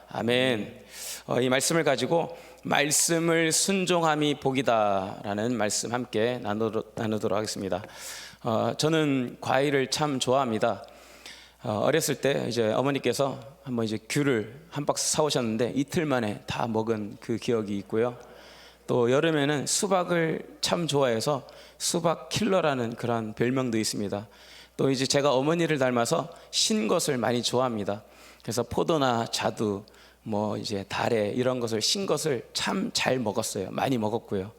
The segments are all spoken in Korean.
아멘. 이 말씀을 가지고 말씀을 순종함이 복이다라는 말씀 함께 나누도록 하겠습니다. 저는 과일을 참 좋아합니다. 어렸을 때 이제 어머니께서 한번 이제 귤을 한 박스 사오셨는데 이틀 만에 다 먹은 그 기억이 있고요. 또 여름에는 수박을 참 좋아해서 수박 킬러라는 그런 별명도 있습니다. 또 이제 제가 어머니를 닮아서 신 것을 많이 좋아합니다. 그래서 포도나 자두, 뭐 이제 달래 이런 것을 신 것을 참 잘 먹었어요. 많이 먹었고요.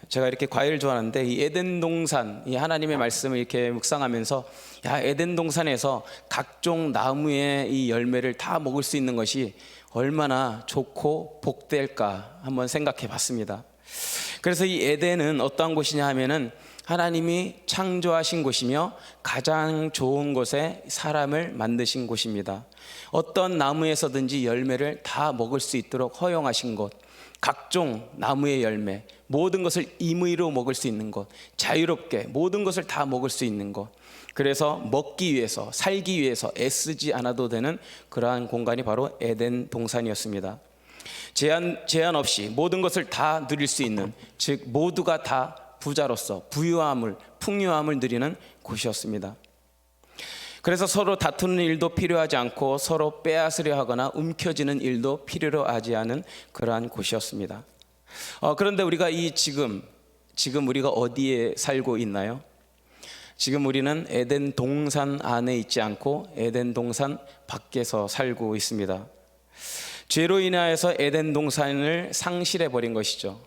제가 이렇게 과일을 좋아하는데 이 에덴 동산, 이 하나님의 말씀을 이렇게 묵상하면서 야, 에덴 동산에서 각종 나무의 이 열매를 다 먹을 수 있는 것이 얼마나 좋고 복될까 한번 생각해 봤습니다. 그래서 이 에덴은 어떠한 곳이냐 하면은 하나님이 창조하신 곳이며 가장 좋은 곳에 사람을 만드신 곳입니다. 어떤 나무에서든지 열매를 다 먹을 수 있도록 허용하신 곳, 각종 나무의 열매, 모든 것을 임의로 먹을 수 있는 곳, 자유롭게 모든 것을 다 먹을 수 있는 곳. 그래서 먹기 위해서, 살기 위해서 애쓰지 않아도 되는 그러한 공간이 바로 에덴 동산이었습니다. 제한 없이 모든 것을 다 누릴 수 있는, 즉 모두가 다 부자로서 부유함을, 풍요함을 누리는 곳이었습니다. 그래서 서로 다투는 일도 필요하지 않고 서로 빼앗으려 하거나 움켜쥐는 일도 필요로 하지 않은 그러한 곳이었습니다. 그런데 우리가 지금 우리가 어디에 살고 있나요? 지금 우리는 에덴 동산 안에 있지 않고 에덴 동산 밖에서 살고 있습니다. 죄로 인하여서 에덴 동산을 상실해 버린 것이죠.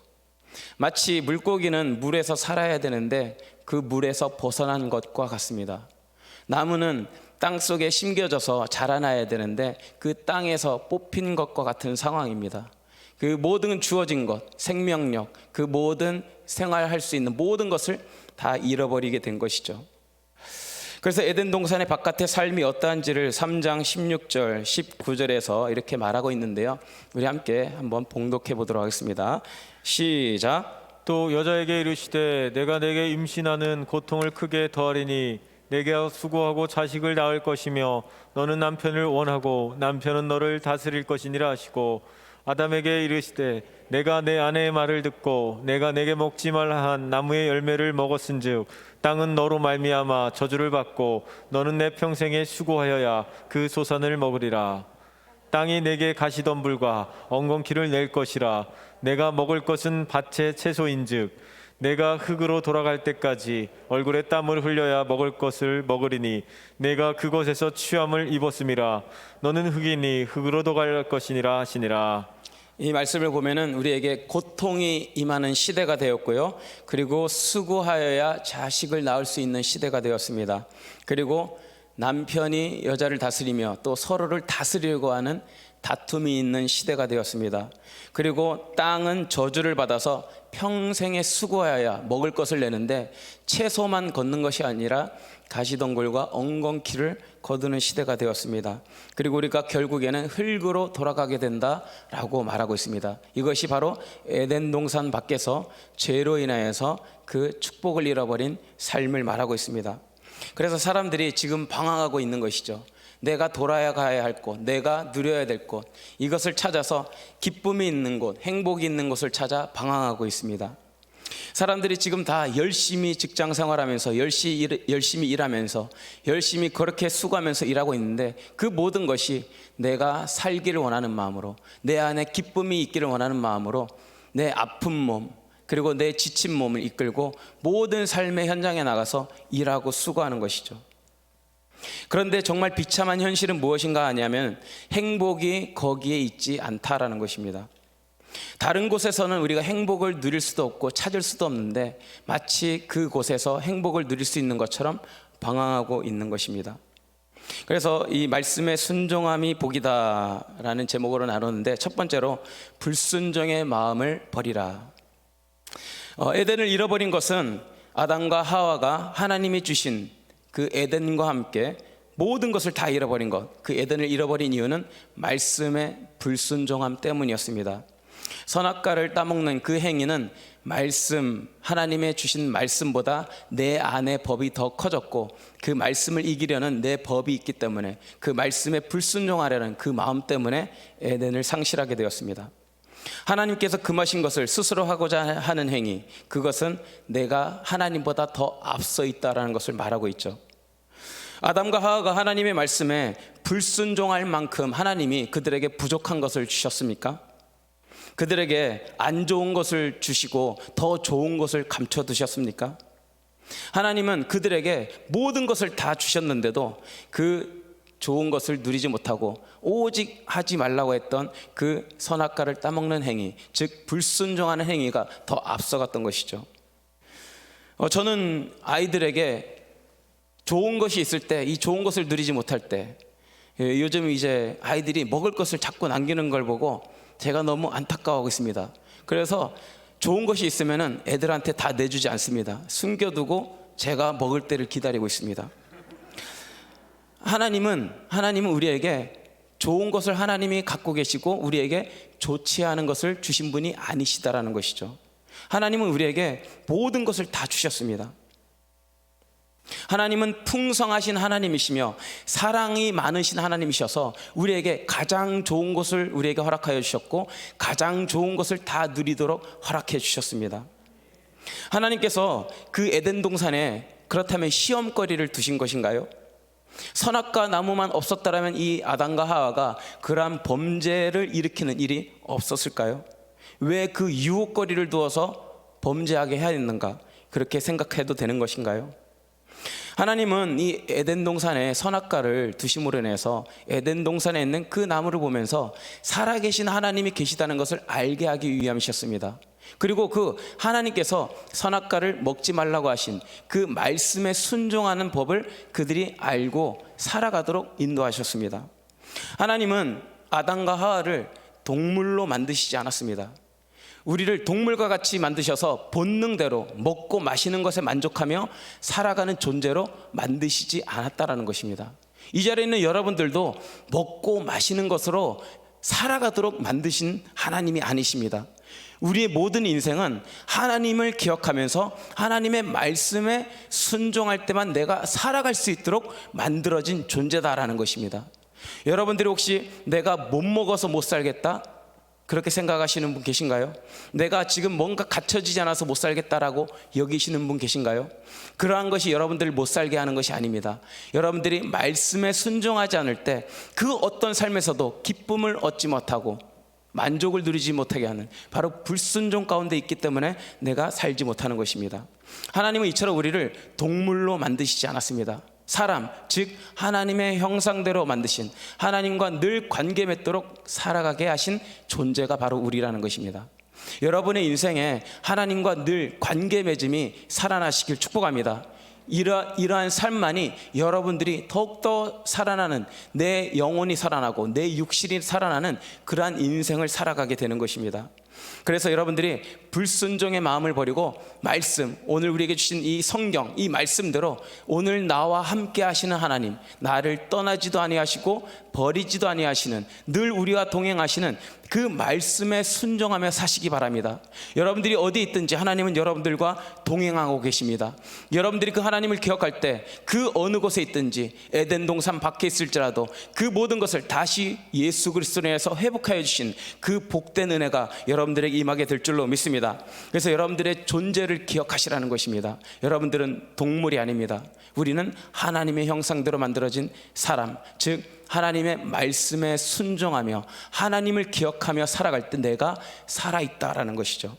마치 물고기는 물에서 살아야 되는데 그 물에서 벗어난 것과 같습니다. 나무는 땅 속에 심겨져서 자라나야 되는데 그 땅에서 뽑힌 것과 같은 상황입니다. 그 모든 주어진 것, 생명력, 그 모든 생활할 수 있는 모든 것을 다 잃어버리게 된 것이죠. 그래서 에덴 동산의 바깥의 삶이 어떠한지를 3장 16절, 19절에서 이렇게 말하고 있는데요. 우리 함께 한번 봉독해 보도록 하겠습니다. 시작. 또 여자에게 이르시되 내가 내게 임신하는 고통을 크게 더하리니 내가 수고하고 자식을 낳을 것이며 너는 남편을 원하고 남편은 너를 다스릴 것이니라 하시고 아담에게 이르시되 내가 내 아내의 말을 듣고 내가 내게 먹지 말라 한 나무의 열매를 먹었은즉 땅은 너로 말미암아 저주를 받고 너는 내 평생에 수고하여야 그 소산을 먹으리라. 땅이 내게 가시덤불과 엉겅퀴를 낼 것이라. 내가 먹을 것은 밭의 채소인즉 내가 흙으로 돌아갈 때까지 얼굴에 땀을 흘려야 먹을 것을 먹으리니 내가 그곳에서 취함을 입었음이라. 너는 흙이니 흙으로 돌아갈 것이니라 하시니라. 이 말씀을 보면은 우리에게 고통이 임하는 시대가 되었고요. 그리고 수고하여야 자식을 낳을 수 있는 시대가 되었습니다. 그리고 남편이 여자를 다스리며 또 서로를 다스리려고 하는 다툼이 있는 시대가 되었습니다. 그리고 땅은 저주를 받아서 평생에 수고하여야 먹을 것을 내는데 채소만 걷는 것이 아니라 가시덤불과 엉겅퀴를 거두는 시대가 되었습니다. 그리고 우리가 결국에는 흙으로 돌아가게 된다라고 말하고 있습니다. 이것이 바로 에덴 동산 밖에서 죄로 인하여서 그 축복을 잃어버린 삶을 말하고 있습니다. 그래서 사람들이 지금 방황하고 있는 것이죠. 내가 돌아가야 할 곳, 내가 누려야 될 곳, 이것을 찾아서 기쁨이 있는 곳, 행복이 있는 곳을 찾아 방황하고 있습니다. 사람들이 지금 다 열심히 직장 생활하면서 열심히 일하면서 열심히 그렇게 수고하면서 일하고 있는데 그 모든 것이 내가 살기를 원하는 마음으로, 내 안에 기쁨이 있기를 원하는 마음으로 내 아픈 몸 그리고 내 지친 몸을 이끌고 모든 삶의 현장에 나가서 일하고 수고하는 것이죠. 그런데 정말 비참한 현실은 무엇인가 하냐면 행복이 거기에 있지 않다라는 것입니다. 다른 곳에서는 우리가 행복을 누릴 수도 없고 찾을 수도 없는데 마치 그곳에서 행복을 누릴 수 있는 것처럼 방황하고 있는 것입니다. 그래서 이 말씀의 순종함이 복이다라는 제목으로 나눴는데 첫 번째로 불순종의 마음을 버리라. 에덴을 잃어버린 것은 아담과 하와가 하나님이 주신 그 에덴과 함께 모든 것을 다 잃어버린 것, 그 에덴을 잃어버린 이유는 말씀의 불순종함 때문이었습니다. 선악과를 따먹는 그 행위는 말씀, 하나님의 주신 말씀보다 내 안에 법이 더 커졌고 그 말씀을 이기려는 내 법이 있기 때문에 그 말씀에 불순종하려는 그 마음 때문에 에덴을 상실하게 되었습니다. 하나님께서 금하신 것을 스스로 하고자 하는 행위, 그것은 내가 하나님보다 더 앞서 있다라는 것을 말하고 있죠. 아담과 하와가 하나님의 말씀에 불순종할 만큼 하나님이 그들에게 부족한 것을 주셨습니까? 그들에게 안 좋은 것을 주시고 더 좋은 것을 감춰 두셨습니까? 하나님은 그들에게 모든 것을 다 주셨는데도 그 좋은 것을 누리지 못하고 오직 하지 말라고 했던 그 선악과를 따먹는 행위, 즉 불순종하는 행위가 더 앞서갔던 것이죠. 저는 아이들에게 좋은 것이 있을 때, 이 좋은 것을 누리지 못할 때, 요즘 이제 아이들이 먹을 것을 자꾸 남기는 걸 보고 제가 너무 안타까워하고 있습니다. 그래서 좋은 것이 있으면은 애들한테 다 내주지 않습니다. 숨겨두고 제가 먹을 때를 기다리고 있습니다. 하나님은 우리에게 좋은 것을 하나님이 갖고 계시고 우리에게 좋지 않은 것을 주신 분이 아니시다라는 것이죠. 하나님은 우리에게 모든 것을 다 주셨습니다. 하나님은 풍성하신 하나님이시며 사랑이 많으신 하나님이셔서 우리에게 가장 좋은 것을 우리에게 허락하여 주셨고 가장 좋은 것을 다 누리도록 허락해 주셨습니다. 하나님께서 그 에덴 동산에 그렇다면 시험거리를 두신 것인가요? 선악과 나무만 없었다라면 이 아담과 하와가 그러한 범죄를 일으키는 일이 없었을까요? 왜 그 유혹거리를 두어서 범죄하게 해야 했는가? 그렇게 생각해도 되는 것인가요? 하나님은 이 에덴 동산에 선악과를 두심으로 인해서 에덴 동산에 있는 그 나무를 보면서 살아계신 하나님이 계시다는 것을 알게 하기 위함이셨습니다. 그리고 그 하나님께서 선악과를 먹지 말라고 하신 그 말씀에 순종하는 법을 그들이 알고 살아가도록 인도하셨습니다. 하나님은 아담과 하와를 동물로 만드시지 않았습니다. 우리를 동물과 같이 만드셔서 본능대로 먹고 마시는 것에 만족하며 살아가는 존재로 만드시지 않았다라는 것입니다. 이 자리에 있는 여러분들도 먹고 마시는 것으로 살아가도록 만드신 하나님이 아니십니다. 우리의 모든 인생은 하나님을 기억하면서 하나님의 말씀에 순종할 때만 내가 살아갈 수 있도록 만들어진 존재다라는 것입니다. 여러분들이 혹시 내가 못 먹어서 못 살겠다? 그렇게 생각하시는 분 계신가요? 내가 지금 뭔가 갖춰지지 않아서 못 살겠다라고 여기시는 분 계신가요? 그러한 것이 여러분들을 못 살게 하는 것이 아닙니다. 여러분들이 말씀에 순종하지 않을 때 그 어떤 삶에서도 기쁨을 얻지 못하고 만족을 누리지 못하게 하는 바로 불순종 가운데 있기 때문에 내가 살지 못하는 것입니다. 하나님은 이처럼 우리를 동물로 만드시지 않았습니다. 사람, 즉 하나님의 형상대로 만드신 하나님과 늘 관계 맺도록 살아가게 하신 존재가 바로 우리라는 것입니다. 여러분의 인생에 하나님과 늘 관계 맺음이 살아나시길 축복합니다. 이러한 삶만이 여러분들이 더욱더 살아나는, 내 영혼이 살아나고 내 육신이 살아나는 그러한 인생을 살아가게 되는 것입니다. 그래서 여러분들이 불순종의 마음을 버리고 말씀, 오늘 우리에게 주신 이 성경, 이 말씀대로 오늘 나와 함께 하시는 하나님, 나를 떠나지도 아니하시고 버리지도 아니하시는, 늘 우리와 동행하시는 그 말씀에 순종하며 사시기 바랍니다. 여러분들이 어디 있든지 하나님은 여러분들과 동행하고 계십니다. 여러분들이 그 하나님을 기억할 때 그 어느 곳에 있든지 에덴 동산 밖에 있을지라도 그 모든 것을 다시 예수 그리스도로 인해서 회복하여 주신 그 복된 은혜가 여러분들에게 임하게 될 줄로 믿습니다. 그래서 여러분들의 존재를 기억하시라는 것입니다. 여러분들은 동물이 아닙니다. 우리는 하나님의 형상대로 만들어진 사람, 즉 하나님의 말씀에 순종하며 하나님을 기억하며 살아갈 때 내가 살아있다라는 것이죠.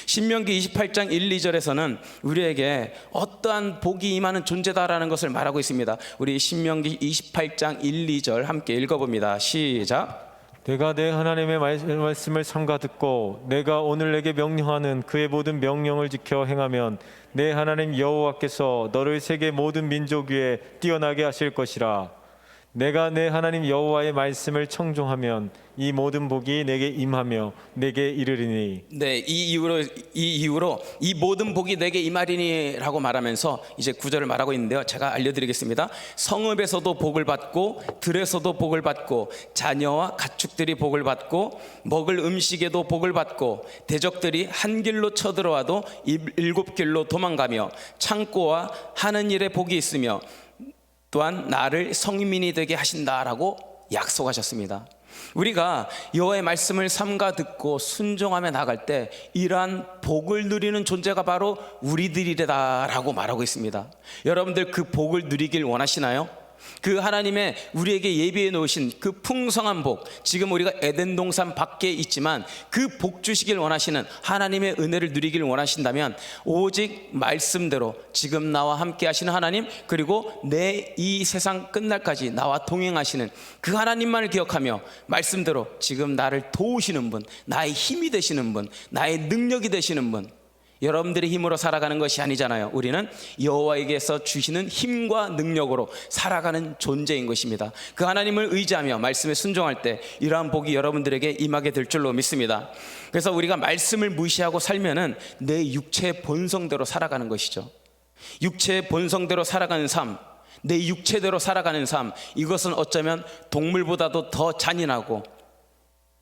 신명기 28장 1, 2절에서는 우리에게 어떠한 복이 임하는 존재다라는 것을 말하고 있습니다. 우리 신명기 28장 1, 2절 함께 읽어봅니다. 시작. 내가 내 하나님의 말씀을 삼가 듣고 내가 오늘 내게 명령하는 그의 모든 명령을 지켜 행하면 내 하나님 여호와께서 너를 세계 모든 민족 위에 뛰어나게 하실 것이라. 내가 내 하나님 여호와의 말씀을 청종하면 이 모든 복이 내게 임하며 내게 이르리니. 네, 이 이후로 이 모든 복이 내게 임하리니라고 말하면서 이제 구절을 말하고 있는데요. 제가 알려드리겠습니다. 성읍에서도 복을 받고 들에서도 복을 받고 자녀와 가축들이 복을 받고 먹을 음식에도 복을 받고 대적들이 한 길로 쳐들어와도 일곱 길로 도망가며 창고와 하는 일에 복이 있으며 또한 나를 성민이 되게 하신다라고 약속하셨습니다. 우리가 여호와의 말씀을 삼가 듣고 순종하며 나갈 때 이러한 복을 누리는 존재가 바로 우리들이라고 말하고 있습니다. 여러분들 그 복을 누리길 원하시나요? 그 하나님의 우리에게 예비해 놓으신 그 풍성한 복, 지금 우리가 에덴 동산 밖에 있지만 그 복 주시길 원하시는 하나님의 은혜를 누리길 원하신다면 오직 말씀대로 지금 나와 함께 하시는 하나님, 그리고 내 이 세상 끝날까지 나와 동행하시는 그 하나님만을 기억하며 말씀대로 지금 나를 도우시는 분, 나의 힘이 되시는 분, 나의 능력이 되시는 분, 여러분들의 힘으로 살아가는 것이 아니잖아요. 우리는 여호와에게서 주시는 힘과 능력으로 살아가는 존재인 것입니다. 그 하나님을 의지하며 말씀에 순종할 때 이러한 복이 여러분들에게 임하게 될 줄로 믿습니다. 그래서 우리가 말씀을 무시하고 살면은 내 육체의 본성대로 살아가는 것이죠. 육체의 본성대로 살아가는 삶, 내 육체대로 살아가는 삶, 이것은 어쩌면 동물보다도 더 잔인하고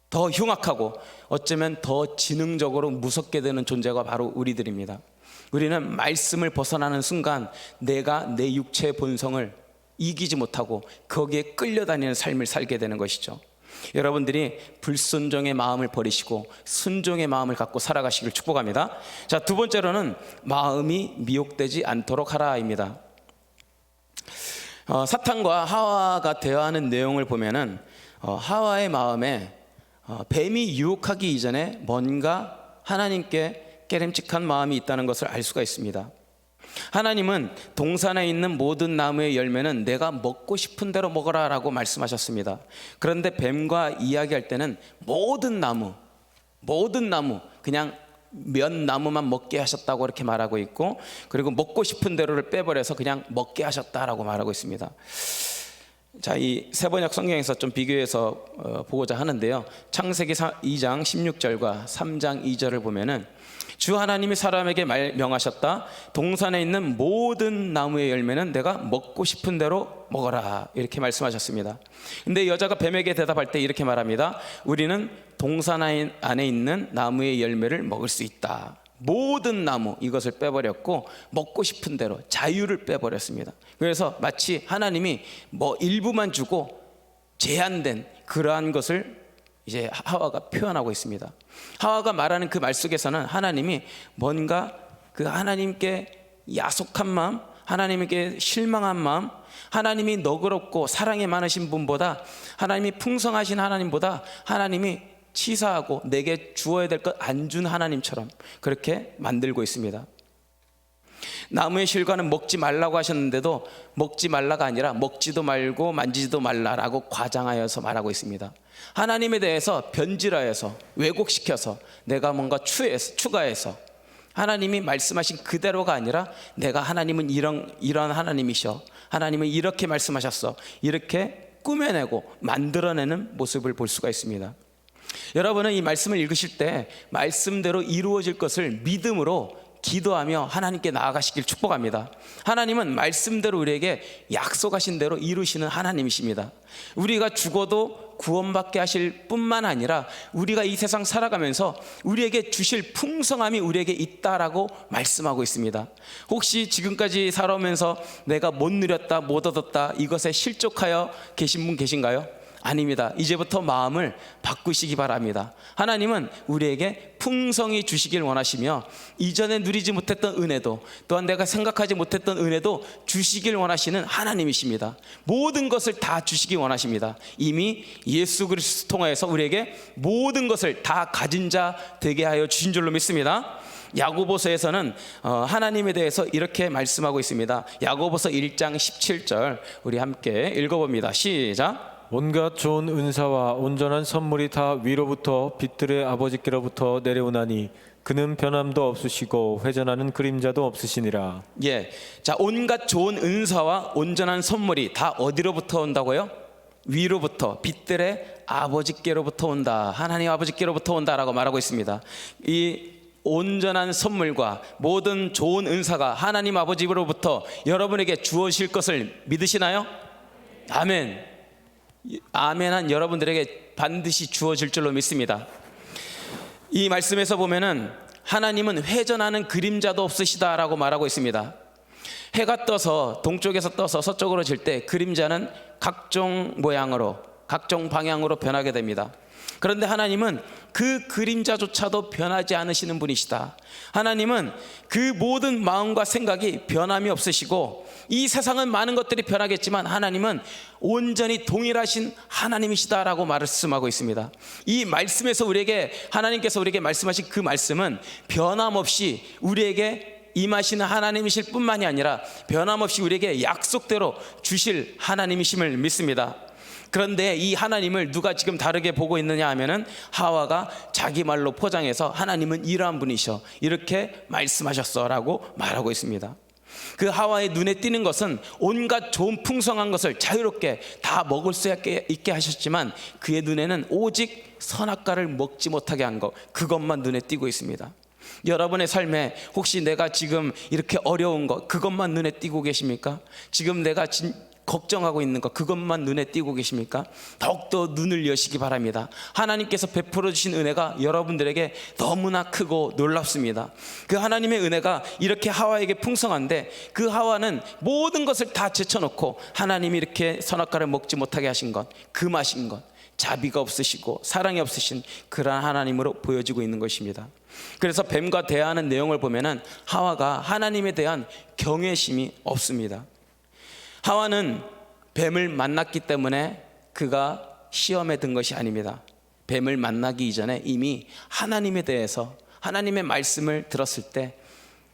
더 흉악하고 어쩌면 더 지능적으로 무섭게 되는 존재가 바로 우리들입니다. 우리는 말씀을 벗어나는 순간 내가 내 육체의 본성을 이기지 못하고 거기에 끌려다니는 삶을 살게 되는 것이죠. 여러분들이 불순종의 마음을 버리시고 순종의 마음을 갖고 살아가시길 축복합니다. 자, 두 번째로는 마음이 미혹되지 않도록 하라입니다. 사탄과 하와가 대화하는 내용을 보면은 하와의 마음에 뱀이 유혹하기 이전에 뭔가 하나님께 깨름칙한 마음이 있다는 것을 알 수가 있습니다. 하나님은 동산에 있는 모든 나무의 열매는 내가 먹고 싶은 대로 먹어라 라고 말씀하셨습니다. 그런데 뱀과 이야기할 때는 모든 나무 그냥 몇 나무만 먹게 하셨다고 이렇게 말하고 있고, 그리고 먹고 싶은 대로를 빼버려서 그냥 먹게 하셨다라고 말하고 있습니다. 자, 이 세번역 성경에서 좀 비교해서 보고자 하는데요. 창세기 2장 16절과 3장 2절을 보면은 주 하나님이 사람에게 명하셨다. 동산에 있는 모든 나무의 열매는 내가 먹고 싶은 대로 먹어라, 이렇게 말씀하셨습니다. 근데 여자가 뱀에게 대답할 때 이렇게 말합니다. 우리는 동산 안에 있는 나무의 열매를 먹을 수 있다. 모든 나무, 이것을 빼버렸고 먹고 싶은 대로 자유를 빼버렸습니다. 그래서 마치 하나님이 뭐 일부만 주고 제한된 그러한 것을 이제 하와가 표현하고 있습니다. 하와가 말하는 그 말 속에서는 하나님이 뭔가 그 하나님께 야속한 마음, 하나님께 실망한 마음, 하나님이 너그럽고 사랑이 많으신 분보다, 하나님이 풍성하신 하나님보다 하나님이 치사하고 내게 주어야 될 것 안 준 하나님처럼 그렇게 만들고 있습니다. 나무의 실과는 먹지 말라고 하셨는데도 먹지 말라가 아니라 먹지도 말고 만지지도 말라라고 과장하여서 말하고 있습니다. 하나님에 대해서 변질하여서 왜곡시켜서 내가 뭔가 추가해서 하나님이 말씀하신 그대로가 아니라 내가 하나님은 이런 하나님이셔, 하나님은 이렇게 말씀하셨어, 이렇게 꾸며내고 만들어내는 모습을 볼 수가 있습니다. 여러분은 이 말씀을 읽으실 때 말씀대로 이루어질 것을 믿음으로 기도하며 하나님께 나아가시길 축복합니다. 하나님은 말씀대로 우리에게 약속하신 대로 이루시는 하나님이십니다. 우리가 죽어도 구원받게 하실 뿐만 아니라 우리가 이 세상 살아가면서 우리에게 주실 풍성함이 우리에게 있다라고 말씀하고 있습니다. 혹시 지금까지 살아오면서 내가 못 누렸다, 못 얻었다, 이것에 실족하여 계신 분 계신가요? 아닙니다. 이제부터 마음을 바꾸시기 바랍니다. 하나님은 우리에게 풍성히 주시길 원하시며 이전에 누리지 못했던 은혜도, 또한 내가 생각하지 못했던 은혜도 주시길 원하시는 하나님이십니다. 모든 것을 다 주시기 원하십니다. 이미 예수 그리스도 통하여서 우리에게 모든 것을 다 가진 자 되게 하여 주신 줄로 믿습니다. 야고보서에서는 하나님에 대해서 이렇게 말씀하고 있습니다. 야고보서 1장 17절 우리 함께 읽어봅니다. 시작. 온갖 좋은 은사와 온전한 선물이 다 위로부터 빛들의 아버지께로부터 내려오나니 그는 변함도 없으시고 회전하는 그림자도 없으시니라. 자, 온갖 좋은 은사와 온전한 선물이 다 어디로부터 온다고요? 위로부터, 빛들의 아버지께로부터 온다. 하나님 아버지께로부터 온다라고 말하고 있습니다. 이 온전한 선물과 모든 좋은 은사가 하나님 아버지로부터 여러분에게 주어질 것을 믿으시나요? 아멘. 아멘한 여러분들에게 반드시 주어질 줄로 믿습니다. 이 말씀에서 보면은 하나님은 회전하는 그림자도 없으시다라고 말하고 있습니다. 해가 떠서 동쪽에서 떠서 서쪽으로 질 때 그림자는 각종 모양으로, 각종 방향으로 변하게 됩니다. 그런데 하나님은 그 그림자조차도 변하지 않으시는 분이시다. 하나님은 그 모든 마음과 생각이 변함이 없으시고, 이 세상은 많은 것들이 변하겠지만 하나님은 온전히 동일하신 하나님이시다라고 말씀하고 있습니다. 이 말씀에서 하나님께서 우리에게 말씀하신 그 말씀은 변함없이 우리에게 임하시는 하나님이실 뿐만이 아니라 변함없이 우리에게 약속대로 주실 하나님이심을 믿습니다. 그런데 이 하나님을 누가 지금 다르게 보고 있느냐 하면은 하와가 자기 말로 포장해서 하나님은 이러한 분이셔, 이렇게 말씀하셨어 라고 말하고 있습니다. 그 하와의 눈에 띄는 것은 온갖 좋은 풍성한 것을 자유롭게 다 먹을 수 있게 하셨지만 그의 눈에는 오직 선악과를 먹지 못하게 한 것, 그것만 눈에 띄고 있습니다. 여러분의 삶에 혹시 내가 지금 이렇게 어려운 것, 그것만 눈에 띄고 계십니까? 지금 내가 걱정하고 있는 것, 그것만 눈에 띄고 계십니까? 더욱더 눈을 여시기 바랍니다. 하나님께서 베풀어 주신 은혜가 여러분들에게 너무나 크고 놀랍습니다. 그 하나님의 은혜가 이렇게 하와에게 풍성한데, 그 하와는 모든 것을 다 제쳐놓고 하나님이 이렇게 선악과를 먹지 못하게 하신 것, 금하신 것, 자비가 없으시고 사랑이 없으신 그러한 하나님으로 보여지고 있는 것입니다. 그래서 뱀과 대화하는 내용을 보면은 하와가 하나님에 대한 경외심이 없습니다. 하와는 뱀을 만났기 때문에 그가 시험에 든 것이 아닙니다. 뱀을 만나기 이전에 이미 하나님에 대해서, 하나님의 말씀을 들었을 때,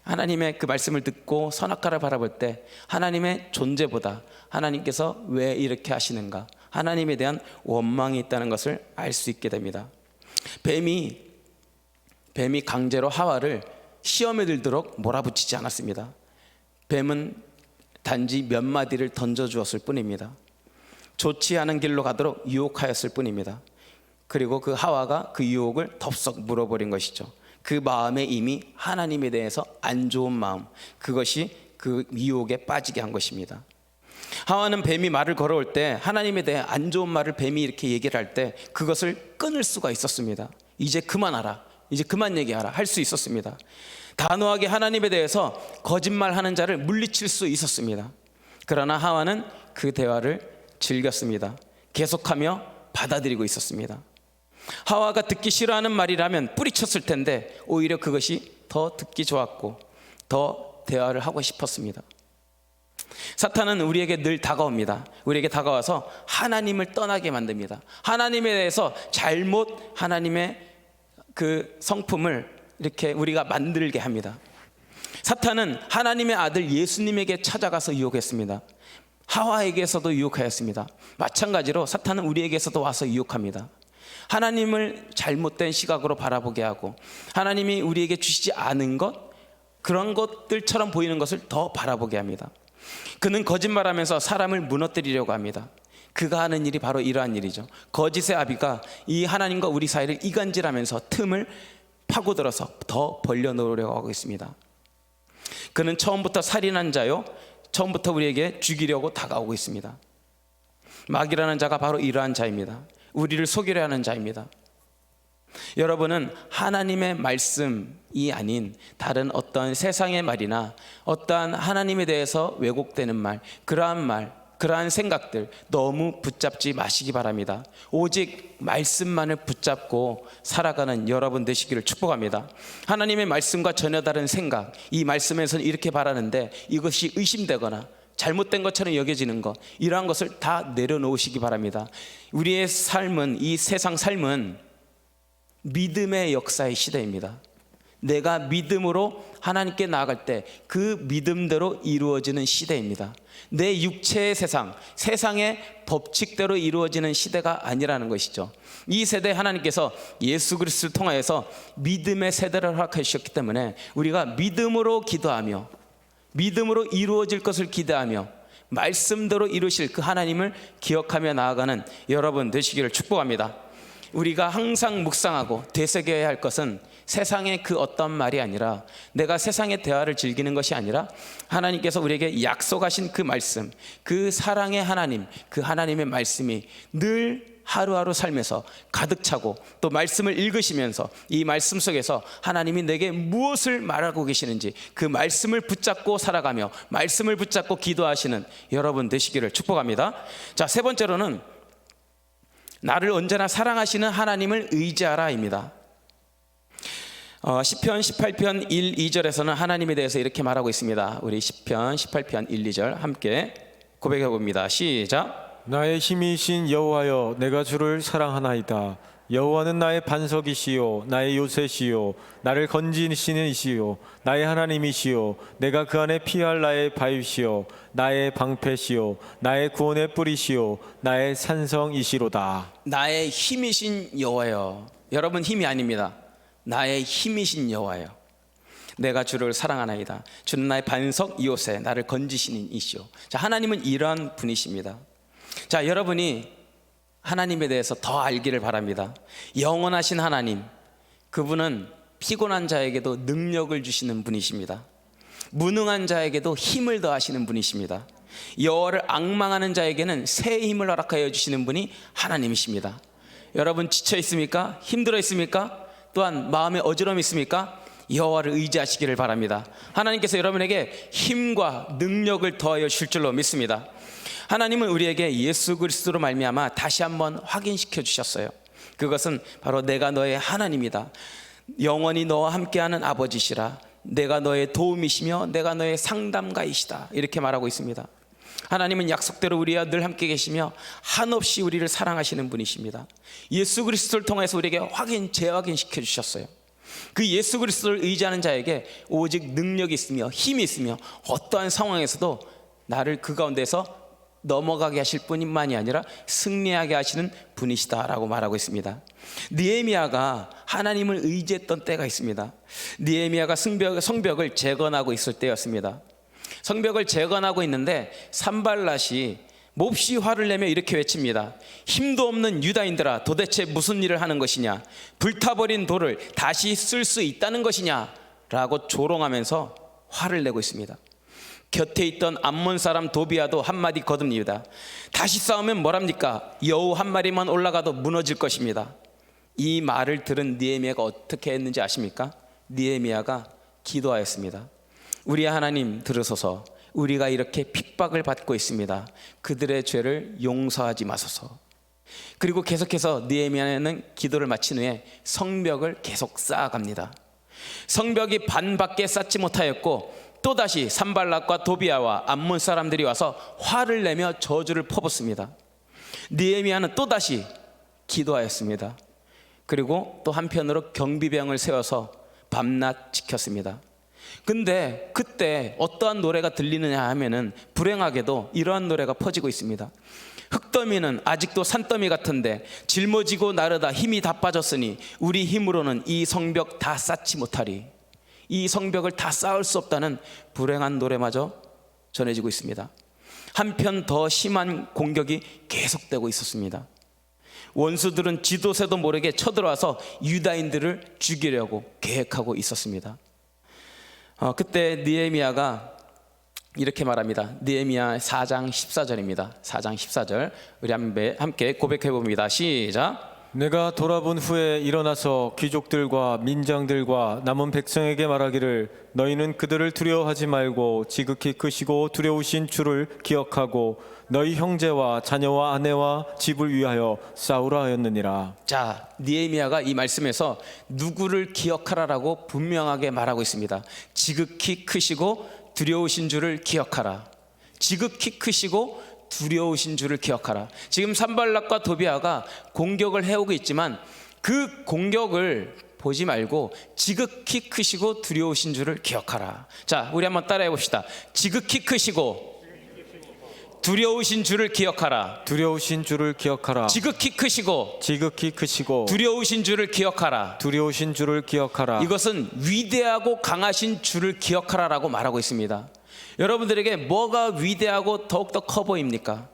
하나님의 그 말씀을 듣고 선악과를 바라볼 때 하나님의 존재보다 하나님께서 왜 이렇게 하시는가, 하나님에 대한 원망이 있다는 것을 알 수 있게 됩니다. 뱀이 강제로 하와를 시험에 들도록 몰아붙이지 않았습니다. 뱀은 단지 몇 마디를 던져주었을 뿐입니다. 좋지 않은 길로 가도록 유혹하였을 뿐입니다. 그리고 그 하와가 그 유혹을 덥석 물어버린 것이죠. 그 마음에 이미 하나님에 대해서 안 좋은 마음, 그것이 그 유혹에 빠지게 한 것입니다. 하와는 뱀이 말을 걸어올 때, 하나님에 대해 안 좋은 말을 뱀이 이렇게 얘기를 할 때 그것을 끊을 수가 있었습니다. 이제 그만하라, 이제 그만 얘기하라 할 수 있었습니다. 단호하게 하나님에 대해서 거짓말하는 자를 물리칠 수 있었습니다. 그러나 하와는 그 대화를 즐겼습니다. 계속하며 받아들이고 있었습니다. 하와가 듣기 싫어하는 말이라면 뿌리쳤을 텐데 오히려 그것이 더 듣기 좋았고 더 대화를 하고 싶었습니다. 사탄은 우리에게 늘 다가옵니다. 우리에게 다가와서 하나님을 떠나게 만듭니다. 하나님에 대해서 하나님의 그 성품을 이렇게 우리가 만들게 합니다. 사탄은 하나님의 아들 예수님에게 찾아가서 유혹했습니다. 하와에게서도 유혹하였습니다. 마찬가지로 사탄은 우리에게서도 와서 유혹합니다. 하나님을 잘못된 시각으로 바라보게 하고 하나님이 우리에게 주시지 않은 것, 그런 것들처럼 보이는 것을 더 바라보게 합니다. 그는 거짓말하면서 사람을 무너뜨리려고 합니다. 그가 하는 일이 바로 이러한 일이죠. 거짓의 아비가 이 하나님과 우리 사이를 이간질하면서 틈을 파고들어서 더 벌려놓으려고 하고 있습니다. 그는 처음부터 살인한 자요, 처음부터 우리에게 죽이려고 다가오고 있습니다. 마귀라는 자가 바로 이러한 자입니다. 우리를 속이려 하는 자입니다. 여러분은 하나님의 말씀이 아닌 다른 어떤 세상의 말이나 어떠한 하나님에 대해서 왜곡되는 말, 그러한 생각들 너무 붙잡지 마시기 바랍니다. 오직 말씀만을 붙잡고 살아가는 여러분 되시기를 축복합니다. 하나님의 말씀과 전혀 다른 생각, 이 말씀에서는 이렇게 바라는데 이것이 의심되거나 잘못된 것처럼 여겨지는 것, 이러한 것을 다 내려놓으시기 바랍니다. 우리의 삶은, 이 세상 삶은 믿음의 역사의 시대입니다. 내가 믿음으로 하나님께 나아갈 때 그 믿음대로 이루어지는 시대입니다. 내 육체의 세상의 법칙대로 이루어지는 시대가 아니라는 것이죠. 이 세대에 하나님께서 예수 그리스도를 통하여서 믿음의 세대를 허락해 주셨기 때문에 우리가 믿음으로 기도하며 믿음으로 이루어질 것을 기대하며 말씀대로 이루실 그 하나님을 기억하며 나아가는 여러분 되시기를 축복합니다. 우리가 항상 묵상하고 되새겨야 할 것은 세상의 그 어떤 말이 아니라, 내가 세상의 대화를 즐기는 것이 아니라 하나님께서 우리에게 약속하신 그 말씀, 그 사랑의 하나님, 그 하나님의 말씀이 늘 하루하루 삶에서 가득 차고, 또 말씀을 읽으시면서 이 말씀 속에서 하나님이 내게 무엇을 말하고 계시는지 그 말씀을 붙잡고 살아가며 말씀을 붙잡고 기도하시는 여러분 되시기를 축복합니다. 자, 세 번째로는 나를 언제나 사랑하시는 하나님을 의지하라입니다. 시편 18편 1, 2절에서는 하나님에 대해서 이렇게 말하고 있습니다. 우리 시편 18편 1, 2절 함께 고백해 봅니다. 시작. 나의 힘이신 여호와여, 내가 주를 사랑하나이다. 여호와는 나의 반석이시요 나의 요새시요 나를 건지시는 이시요 나의 하나님이시요 내가 그 안에 피할 나의 바위시요 나의 방패시요 나의 구원의 뿌리시요 나의 산성이시로다. 나의 힘이신 여호와여. 여러분 힘이 아닙니다. 나의 힘이신 여호와여, 내가 주를 사랑하나이다. 주는 나의 반석 요새, 나를 건지시는 이시요. 자, 하나님은 이러한 분이십니다. 자, 여러분이 하나님에 대해서 더 알기를 바랍니다. 영원하신 하나님, 그분은 피곤한 자에게도 능력을 주시는 분이십니다. 무능한 자에게도 힘을 더하시는 분이십니다. 여호와를 앙망하는 자에게는 새 힘을 허락하여 주시는 분이 하나님이십니다. 여러분 지쳐 있습니까? 힘들어 있습니까? 또한 마음에 어지러움이 있습니까? 여호와를 의지하시기를 바랍니다. 하나님께서 여러분에게 힘과 능력을 더하여 주실 줄로 믿습니다. 하나님은 우리에게 예수 그리스도로 말미암아 다시 한번 확인시켜 주셨어요. 그것은 바로 내가 너의 하나님이다. 영원히 너와 함께하는 아버지시라. 내가 너의 도움이시며 내가 너의 상담가이시다. 이렇게 말하고 있습니다. 하나님은 약속대로 우리와 늘 함께 계시며 한없이 우리를 사랑하시는 분이십니다. 예수 그리스도를 통해서 우리에게 재확인시켜 주셨어요. 그 예수 그리스도를 의지하는 자에게 오직 능력이 있으며 힘이 있으며 어떠한 상황에서도 나를 그 가운데서 넘어가게 하실 뿐만이 아니라 승리하게 하시는 분이시다라고 말하고 있습니다. 느헤미야가 하나님을 의지했던 때가 있습니다. 느헤미야가 성벽을 재건하고 있을 때였습니다. 성벽을 재건하고 있는데 산발랏이 몹시 화를 내며 이렇게 외칩니다. 힘도 없는 유다인들아, 도대체 무슨 일을 하는 것이냐? 불타버린 돌을 다시 쓸 수 있다는 것이냐? 라고 조롱하면서 화를 내고 있습니다. 곁에 있던 암몬 사람 도비아도 한마디 거듭립니다. 다시 싸우면 뭐랍니까? 여우 한 마리만 올라가도 무너질 것입니다. 이 말을 들은 느헤미야가 어떻게 했는지 아십니까? 느헤미야가 기도하였습니다. 우리 하나님 들으소서, 우리가 이렇게 핍박을 받고 있습니다. 그들의 죄를 용서하지 마소서. 그리고 계속해서 느헤미야는 기도를 마친 후에 성벽을 계속 쌓아갑니다. 성벽이 반밖에 쌓지 못하였고 또다시 산발랏과 도비아와 암몬 사람들이 와서 화를 내며 저주를 퍼붓습니다. 느헤미야는 또다시 기도하였습니다. 그리고 또 한편으로 경비병을 세워서 밤낮 지켰습니다. 근데 그때 어떠한 노래가 들리느냐 하면은 불행하게도 이러한 노래가 퍼지고 있습니다. 흙더미는 아직도 산더미 같은데 짊어지고 나르다 힘이 다 빠졌으니 우리 힘으로는 이 성벽 다 쌓지 못하리. 이 성벽을 다 쌓을 수 없다는 불행한 노래마저 전해지고 있습니다. 한편 더 심한 공격이 계속되고 있었습니다. 원수들은 지도새도 모르게 쳐들어와서 유다인들을 죽이려고 계획하고 있었습니다. 그때 느헤미야가 이렇게 말합니다. 느헤미야 4장 14절입니다. 4장 14절 우리 함께 고백해 봅니다. 시작. 내가 돌아본 후에 일어나서 귀족들과 민장들과 남은 백성에게 말하기를 너희는 그들을 두려워하지 말고 지극히 크시고 두려우신 주를 기억하고 너희 형제와 자녀와 아내와 집을 위하여 싸우라 하였느니라. 자, 느헤미야가 이 말씀에서 누구를 기억하라라고 분명하게 말하고 있습니다. 지극히 크시고 두려우신 주를 기억하라. 지극히 크시고 두려우신 주를 기억하라. 지금 산발랏과 도비아가 공격을 해오고 있지만 그 공격을 보지 말고 지극히 크시고 두려우신 주를 기억하라. 자, 우리 한번 따라해 봅시다. 지극히 크시고 두려우신 주를 기억하라. 두려우신 주를 기억하라. 지극히 크시고 두려우신 주를 기억하라. 두려우신 주를 기억하라. 이것은 위대하고 강하신 주를 기억하라라고 말하고 있습니다. 여러분들에게 뭐가 위대하고 더욱더 커 보입니까?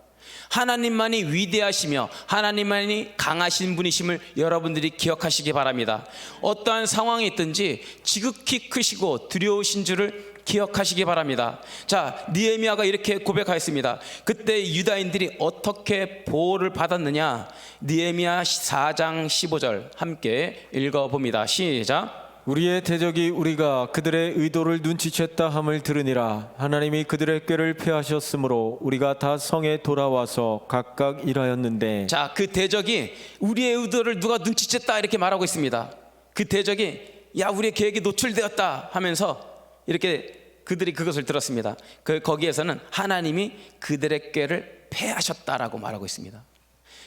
하나님만이 위대하시며 하나님만이 강하신 분이심을 여러분들이 기억하시기 바랍니다. 어떠한 상황이 있든지 지극히 크시고 두려우신 줄을 기억하시기 바랍니다. 자, 느헤미야가 이렇게 고백하였습니다. 그때 유다인들이 어떻게 보호를 받았느냐? 느헤미야 4장 15절 함께 읽어봅니다. 시작. 우리의 대적이 우리가 그들의 의도를 눈치챘다 함을 들으니라. 하나님이 그들의 꾀를 폐하셨으므로 우리가 다 성에 돌아와서 각각 일하였는데. 자, 그 대적이 우리의 의도를 누가 눈치챘다 이렇게 말하고 있습니다. 그 대적이 야, 우리의 계획이 노출되었다 하면서 이렇게 그들이 그것을 들었습니다. 거기에서는 하나님이 그들의 꾀를 폐하셨다라고 말하고 있습니다.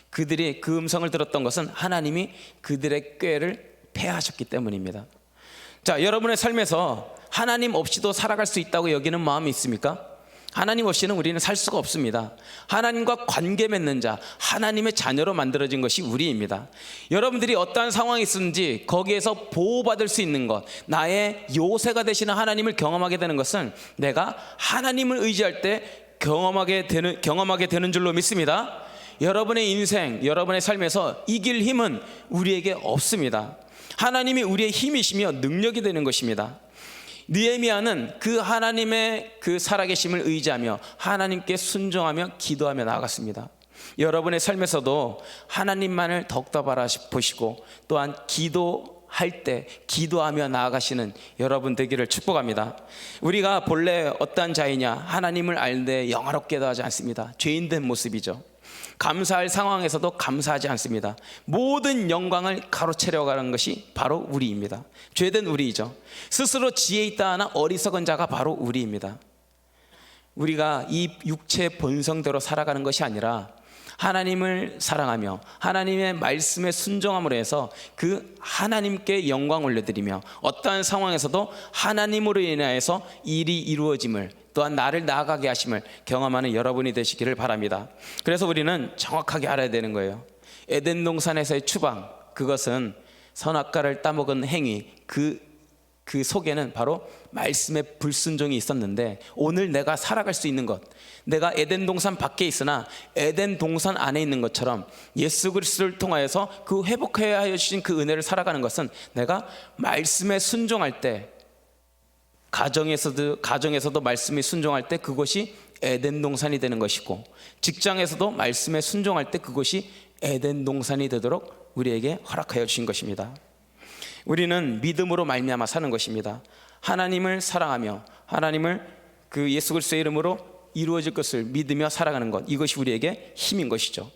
그들이 그 음성을 들었던 것은 하나님이 그들의 꾀를 폐하셨기 때문입니다. 자, 여러분의 삶에서 하나님 없이도 살아갈 수 있다고 여기는 마음이 있습니까? 하나님 없이는 우리는 살 수가 없습니다. 하나님과 관계 맺는 자, 하나님의 자녀로 만들어진 것이 우리입니다. 여러분들이 어떠한 상황이 있든지 거기에서 보호받을 수 있는 것, 나의 요새가 되시는 하나님을 경험하게 되는 것은 내가 하나님을 의지할 때 경험하게 되는 줄로 믿습니다. 여러분의 인생, 여러분의 삶에서 이길 힘은 우리에게 없습니다. 하나님이 우리의 힘이시며 능력이 되는 것입니다. 느헤미야는 그 하나님의 그 살아계심을 의지하며 하나님께 순종하며 기도하며 나아갔습니다. 여러분의 삶에서도 하나님만을 더욱더 바라보시고 또한 기도할 때 기도하며 나아가시는 여러분 되기를 축복합니다. 우리가 본래 어떠한 자이냐? 하나님을 알되 영화롭게도 하지 않습니다. 죄인된 모습이죠. 감사할 상황에서도 감사하지 않습니다. 모든 영광을 가로채려고 하는 것이 바로 우리입니다. 죄된 우리이죠. 스스로 지혜 있다 하나 어리석은 자가 바로 우리입니다. 우리가 이 육체 본성대로 살아가는 것이 아니라 하나님을 사랑하며 하나님의 말씀에 순종함으로 해서 그 하나님께 영광 올려드리며 어떠한 상황에서도 하나님으로 인하여서 일이 이루어짐을 또한 나를 나아가게 하심을 경험하는 여러분이 되시기를 바랍니다. 그래서 우리는 정확하게 알아야 되는 거예요. 에덴 동산에서의 추방, 그것은 선악과를 따먹은 행위, 그 속에는 바로 말씀의 불순종이 있었는데 오늘 내가 살아갈 수 있는 것, 내가 에덴 동산 밖에 있으나 에덴 동산 안에 있는 것처럼 예수 그리스도를 통하여서 그 회복해야 하여 주신 그 은혜를 살아가는 것은 내가 말씀에 순종할 때, 가정에서도 말씀에 순종할 때 그것이 에덴 동산이 되는 것이고, 직장에서도 말씀에 순종할 때 그것이 에덴 동산이 되도록 우리에게 허락하여 주신 것입니다. 우리는 믿음으로 말미암아 사는 것입니다. 하나님을 사랑하며 하나님을 그 예수 그리스도의 이름으로 이루어질 것을 믿으며 살아가는 것, 이것이 우리에게 힘인 것이죠.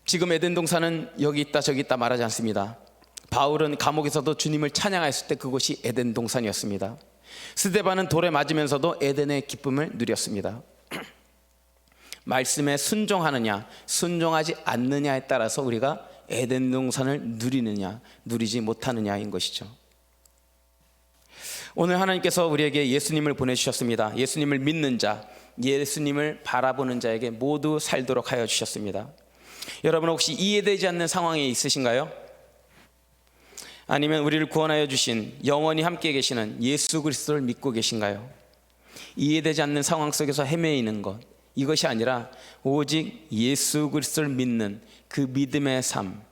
지금 에덴 동산은 여기 있다 저기 있다 말하지 않습니다. 바울은 감옥에서도 주님을 찬양했을 때 그곳이 에덴 동산이었습니다. 스데반은 돌에 맞으면서도 에덴의 기쁨을 누렸습니다. 말씀에 순종하느냐 순종하지 않느냐에 따라서 우리가 에덴 동산을 누리느냐 누리지 못하느냐인 것이죠. 오늘 하나님께서 우리에게 예수님을 보내주셨습니다. 예수님을 믿는 자, 예수님을 바라보는 자에게 모두 살도록 하여 주셨습니다. 여러분 혹시 이해되지 않는 상황이 있으신가요? 아니면 우리를 구원하여 주신 영원히 함께 계시는 예수 그리스도를 믿고 계신가요? 이해되지 않는 상황 속에서 헤매이는 것, 이것이 아니라 오직 예수 그리스도를 믿는 그 믿음의 삶,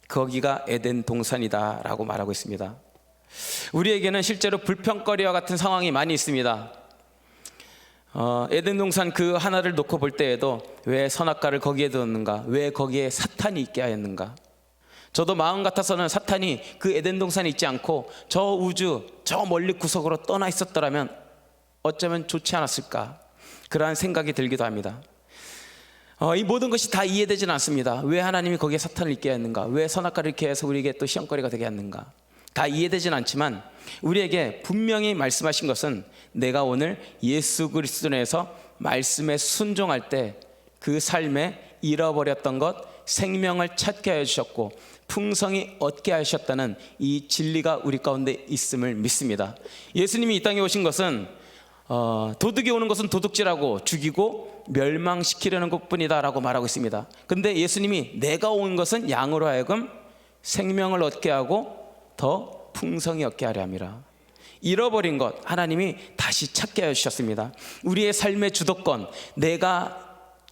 거기가 에덴 동산이다 라고 말하고 있습니다. 우리에게는 실제로 불평거리와 같은 상황이 많이 있습니다. 에덴 동산 그 하나를 놓고 볼 때에도 왜 선악과를 거기에 두었는가, 왜 거기에 사탄이 있게 하였는가. 저도 마음 같아서는 사탄이 그 에덴 동산에 있지 않고 저 우주 저 멀리 구석으로 떠나 있었더라면 어쩌면 좋지 않았을까, 그러한 생각이 들기도 합니다. 이 모든 것이 다 이해되지는 않습니다. 왜 하나님이 거기에 사탄을 있게 했는가, 왜 선악과를 이렇게 해서 우리에게 또 시험거리가 되게 했는가, 다 이해되지는 않지만 우리에게 분명히 말씀하신 것은 내가 오늘 예수 그리스도 안에서 말씀에 순종할 때 그 삶에 잃어버렸던 것 생명을 찾게 하여 주셨고 풍성히 얻게 하셨다는 이 진리가 우리 가운데 있음을 믿습니다. 예수님이 이 땅에 오신 것은 도둑이 오는 것은 도둑질하고 죽이고 멸망시키려는 것뿐이다 라고 말하고 있습니다. 근데 예수님이 내가 온 것은 양으로 하여금 생명을 얻게 하고 더 풍성히 얻게 하려 함이라. 잃어버린 것 하나님이 다시 찾게 하여 주셨습니다. 우리의 삶의 주도권 내가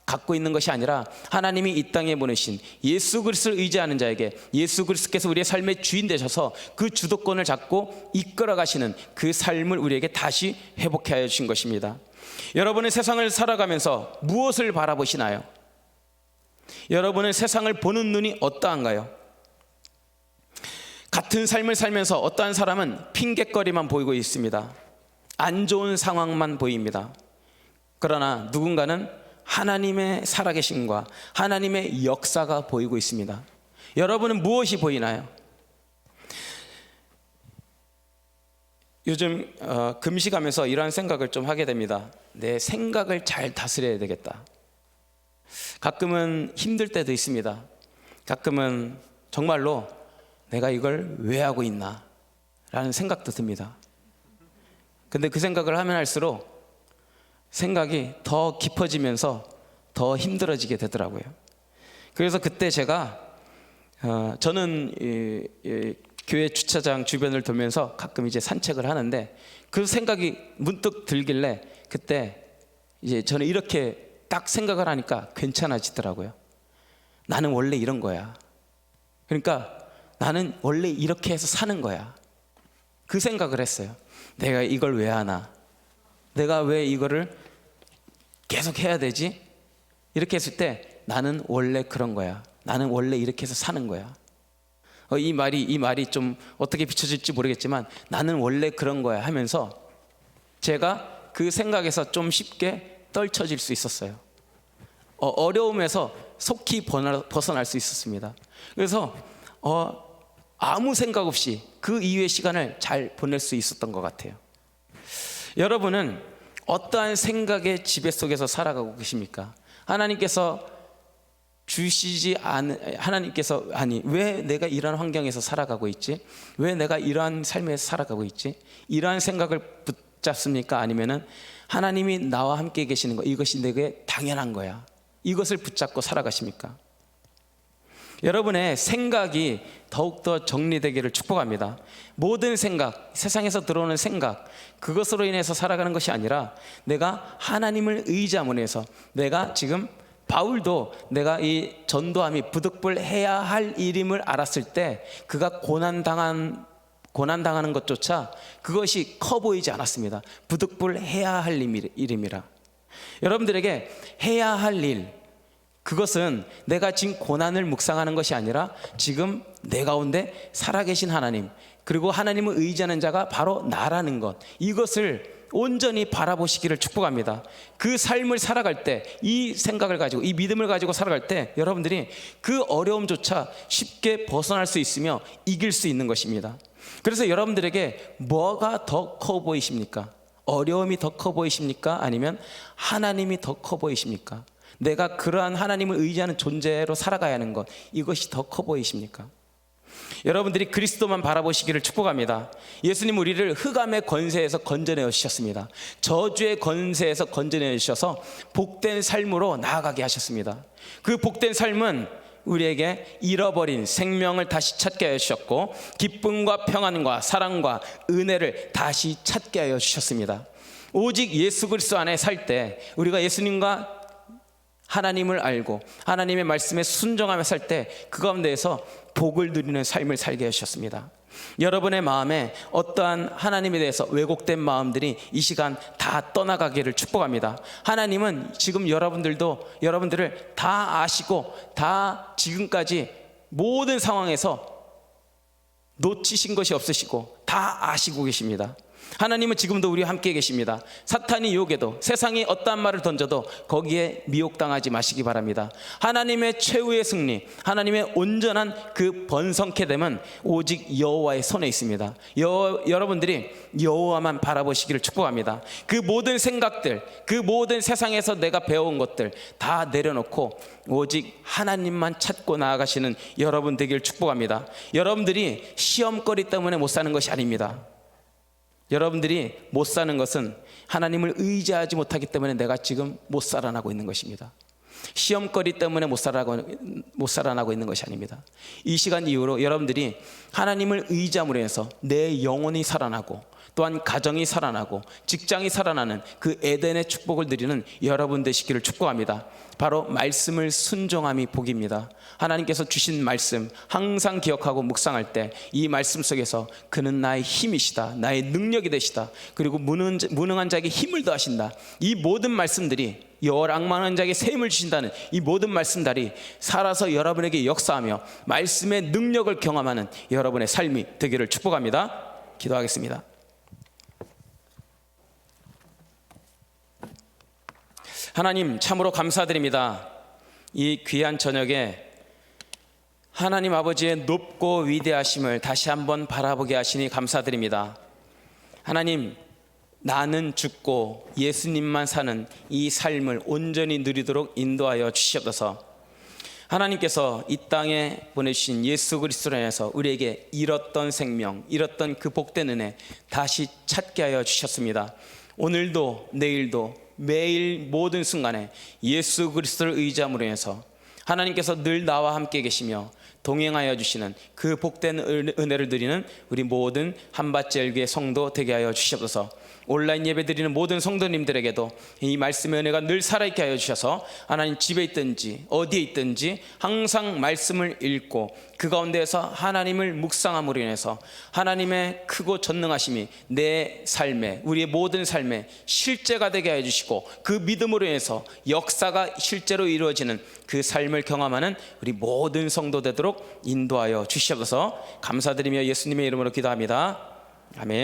갖고 있는 것이 아니라 하나님이 이 땅에 보내신 예수 그리스도를 의지하는 자에게 예수 그리스도께서 우리의 삶의 주인 되셔서 그 주도권을 잡고 이끌어 가시는 그 삶을 우리에게 다시 회복해 하여 주신 것입니다. 여러분은 세상을 살아가면서 무엇을 바라보시나요? 여러분은 세상을 보는 눈이 어떠한가요? 같은 삶을 살면서 어떠한 사람은 핑곗거리만 보이고 있습니다. 안 좋은 상황만 보입니다. 그러나 누군가는 하나님의 살아계심과 하나님의 역사가 보이고 있습니다. 여러분은 무엇이 보이나요? 요즘 금식하면서 이러한 생각을 좀 하게 됩니다. 내 생각을 잘 다스려야 되겠다. 가끔은 힘들 때도 있습니다. 가끔은 정말로 내가 이걸 왜 하고 있나 라는 생각도 듭니다. 근데 그 생각을 하면 할수록 생각이 더 깊어지면서 더 힘들어지게 되더라고요. 그래서 그때 제가 저는 교회 주차장 주변을 돌면서 가끔 이제 산책을 하는데 그 생각이 문득 들길래 그때 이제 저는 이렇게 딱 생각을 하니까 괜찮아지더라고요. 나는 원래 이런 거야. 그러니까 나는 원래 이렇게 해서 사는 거야. 그 생각을 했어요. 내가 이걸 왜 하나? 내가 왜 이거를 계속 해야 되지? 이렇게 했을 때 나는 원래 그런 거야. 나는 원래 이렇게 해서 사는 거야. 이 말이 좀 어떻게 비춰질지 모르겠지만 나는 원래 그런 거야 하면서 제가 그 생각에서 좀 쉽게 떨쳐질 수 있었어요. 어려움에서 속히 벗어날 수 있었습니다. 그래서 아무 생각 없이 그 이후의 시간을 잘 보낼 수 있었던 것 같아요. 여러분은 어떠한 생각의 지배 속에서 살아가고 계십니까? 하나님께서 왜 내가 이런 환경에서 살아가고 있지? 왜 내가 이러한 삶에서 살아가고 있지? 이러한 생각을 붙잡습니까? 아니면은 하나님이 나와 함께 계시는 거, 이것이 내게 당연한 거야, 이것을 붙잡고 살아가십니까? 여러분의 생각이 더욱더 정리되기를 축복합니다. 모든 생각, 세상에서 들어오는 생각, 그것으로 인해서 살아가는 것이 아니라 내가 하나님을 의지함으로 해서 내가 지금 바울도 내가 이 전도함이 부득불해야 할 일임을 알았을 때 그가 고난당하는 것조차 그것이 커 보이지 않았습니다. 부득불해야 할 일임이라. 여러분들에게 해야 할 일, 그것은 내가 지금 고난을 묵상하는 것이 아니라 지금 내 가운데 살아계신 하나님, 그리고 하나님을 의지하는 자가 바로 나라는 것, 이것을 온전히 바라보시기를 축복합니다. 그 삶을 살아갈 때, 이 생각을 가지고, 이 믿음을 가지고 살아갈 때 여러분들이 그 어려움조차 쉽게 벗어날 수 있으며 이길 수 있는 것입니다. 그래서 여러분들에게 뭐가 더 커 보이십니까? 어려움이 더 커 보이십니까? 아니면 하나님이 더 커 보이십니까? 내가 그러한 하나님을 의지하는 존재로 살아가야 하는 것, 이것이 더 커 보이십니까? 여러분들이 그리스도만 바라보시기를 축복합니다. 예수님 우리를 흑암의 권세에서 건져내어 주셨습니다. 저주의 권세에서 건져내어 주셔서 복된 삶으로 나아가게 하셨습니다. 그 복된 삶은 우리에게 잃어버린 생명을 다시 찾게 하여 주셨고 기쁨과 평안과 사랑과 은혜를 다시 찾게 하여 주셨습니다. 오직 예수 그리스도 안에 살 때, 우리가 예수님과 하나님을 알고 하나님의 말씀에 순종하며 살 때 그 가운데에서 복을 누리는 삶을 살게 해주셨습니다. 여러분의 마음에 어떠한 하나님에 대해서 왜곡된 마음들이 이 시간 다 떠나가기를 축복합니다. 하나님은 지금 여러분들을 다 아시고 다 지금까지 모든 상황에서 놓치신 것이 없으시고 다 아시고 계십니다. 하나님은 지금도 우리와 함께 계십니다. 사탄이 유혹해도, 세상이 어떠한 말을 던져도 거기에 미혹당하지 마시기 바랍니다. 하나님의 최후의 승리, 하나님의 온전한 그 번성케 됨은 오직 여호와의 손에 있습니다. 여러분들이 여호와만 바라보시기를 축복합니다. 그 모든 생각들, 그 모든 세상에서 내가 배워온 것들 다 내려놓고 오직 하나님만 찾고 나아가시는 여러분 되기를 축복합니다. 여러분들이 시험거리 때문에 못 사는 것이 아닙니다. 여러분들이 못 사는 것은 하나님을 의지하지 못하기 때문에 내가 지금 못 살아나고 있는 것입니다. 시험거리 때문에 못 살아나고 있는 것이 아닙니다. 이 시간 이후로 여러분들이 하나님을 의지함으로 해서 내 영혼이 살아나고 또한 가정이 살아나고 직장이 살아나는 그 에덴의 축복을 누리는 여러분 되시기를 축복합니다. 바로 말씀을 순종함이 복입니다. 하나님께서 주신 말씀 항상 기억하고 묵상할 때 이 말씀 속에서 그는 나의 힘이시다, 나의 능력이 되시다, 그리고 무능한 자에게 힘을 더하신다, 이 모든 말씀들이 열악만한 자에게 새 힘을 주신다는 이 모든 말씀들이 살아서 여러분에게 역사하며 말씀의 능력을 경험하는 여러분의 삶이 되기를 축복합니다. 기도하겠습니다. 하나님, 참으로 감사드립니다. 이 귀한 저녁에 하나님 아버지의 높고 위대하심을 다시 한번 바라보게 하시니 감사드립니다. 하나님, 나는 죽고 예수님만 사는 이 삶을 온전히 누리도록 인도하여 주시옵소서. 하나님께서 이 땅에 보내주신 예수 그리스도로 인해서 우리에게 잃었던 생명, 잃었던 그 복된 은혜 다시 찾게 하여 주셨습니다. 오늘도 내일도 매일 모든 순간에 예수 그리스도를 의지함으로 인해서 하나님께서 늘 나와 함께 계시며 동행하여 주시는 그 복된 은혜를 누리는 우리 모든 한밭제일교회 성도 되게 하여 주시옵소서. 온라인 예배 드리는 모든 성도님들에게도 이 말씀의 은혜가 늘 살아있게 하여 주셔서 하나님 집에 있든지 어디에 있든지 항상 말씀을 읽고 그 가운데에서 하나님을 묵상함으로 인해서 하나님의 크고 전능하심이 내 삶에, 우리의 모든 삶에 실제가 되게 하여 주시고 그 믿음으로 인해서 역사가 실제로 이루어지는 그 삶을 경험하는 우리 모든 성도 되도록 인도하여 주시옵소서. 감사드리며 예수님의 이름으로 기도합니다. 아멘.